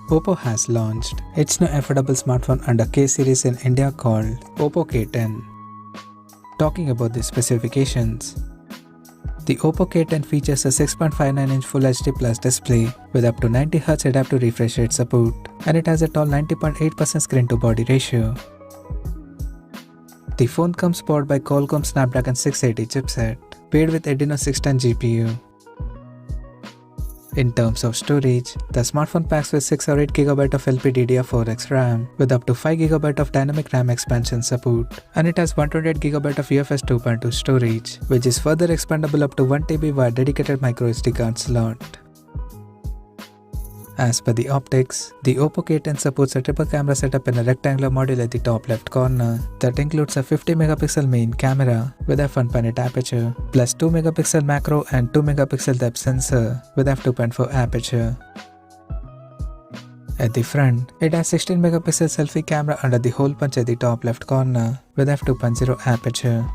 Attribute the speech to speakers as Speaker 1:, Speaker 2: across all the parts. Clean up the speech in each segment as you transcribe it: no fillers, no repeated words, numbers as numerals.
Speaker 1: OPPO has launched its new affordable smartphone under K series in India called OPPO K10. Talking about the specifications, the OPPO K10 features a 6.59-inch Full HD Plus display with up to 90Hz adaptive refresh rate support, and it has a tall 90.8% screen-to-body ratio. The phone comes powered by Qualcomm Snapdragon 680 chipset, paired with Adreno 610 GPU. In terms of storage, the smartphone packs with 6 or 8GB of LPDDR4X RAM with up to 5GB of dynamic RAM expansion support, and it has 128GB of UFS 2.2 storage, which is further expandable up to 1TB via dedicated microSD card slot. As per the optics, the OPPO K10 supports a triple camera setup in a rectangular module at the top left corner that includes a 50MP main camera with f1.8 aperture, plus 2MP macro and 2MP depth sensor with f2.4 aperture. At the front, it has 16MP selfie camera under the hole punch at the top left corner with f2.0 aperture.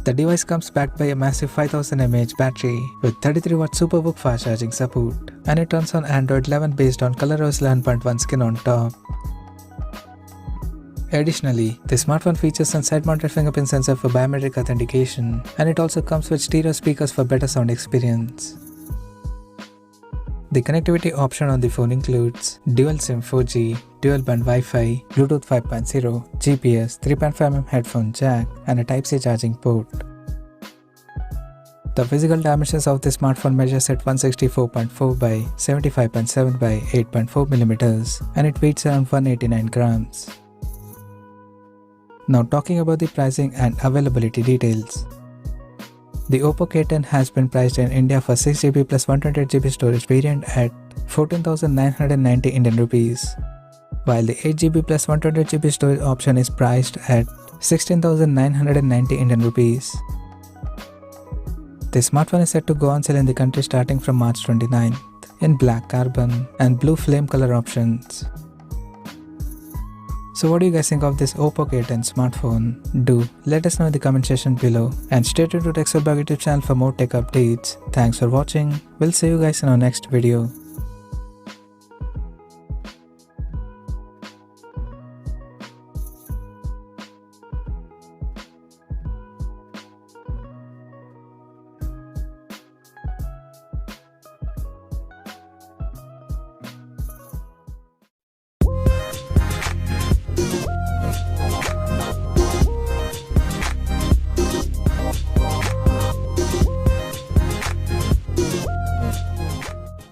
Speaker 1: The device comes backed by a massive 5000 mAh battery with 33W SuperVOOC fast charging support, and it runs on Android 11 based on ColorOS 11.1 skin on top. Additionally, the smartphone features a side-mounted fingerprint sensor for biometric authentication, and it also comes with stereo speakers for better sound experience. The connectivity option on the phone includes dual SIM 4G, dual band Wi-Fi, Bluetooth 5.0, GPS, 3.5mm headphone jack, and a Type-C charging port. The physical dimensions of the smartphone measures at 164.4 by 75.7 by 8.4mm, and it weighs around 189 grams. Now talking about the pricing and availability details. The OPPO K10 has been priced in India for 6GB plus 128GB storage variant at 14,990 Indian rupees, while the 8GB plus 128GB storage option is priced at 16,990 Indian rupees. The smartphone is set to go on sale in the country starting from March 29th in black carbon and blue flame color options. So what do you guys think of this OPPO K10 smartphone? Do let us know in the comment section below, and stay tuned to TechBurner YouTube channel for more tech updates. Thanks for watching. We'll see you guys in our next video.